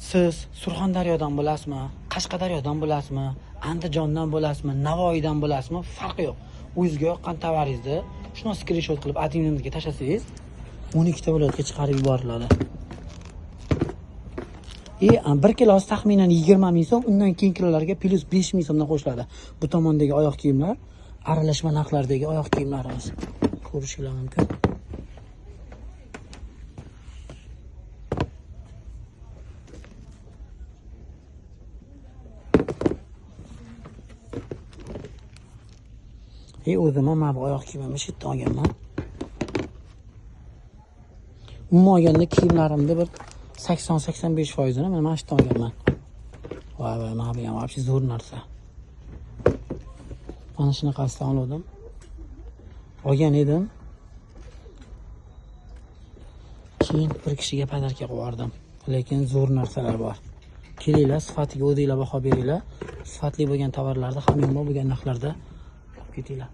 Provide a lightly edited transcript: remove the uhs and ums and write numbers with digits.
siz Surxondaryodan bo'lasizmi, Qashqadaryodan bo'lasizmi, Andijondan bo'lasizmi, Navoiydan bo'lasizmi, farqi yo'q. O'zingizga yoqqan tovaringizni shuni skrinshot qilib adminimizga tashlasangiz, 12 ta viloyatga chiqarib yuboriladi. 1 kilosi taxminan 20 ming so'm, undan keyin kilolarga plus 5 ming so'mdan qo'shiladi. Bu tomondagi oyoq kiyimlar, aralashma narxlardagi oyoq kiyimlarimiz. Ko'rishingiz mumkin. O'zim mana bu oyoq kiyimimni shu yerdan olganman. Umuman olganda kiyimlarimni bir 80-85% ni mana shu yerdan olganman. Voy, mana bu ham вообще zo'r narsa. Mana shunaqasidan oldim. Olgan edim. Keyin bir kishiga podarka qilib yubordim. Lekin zo'r narsalar bor. Kelinglar, sifatiga o'zingizlar baho beringlar. Sifatli bo'lgan tovarlarni hamma bo'lgan narxlarda olib ketinglar.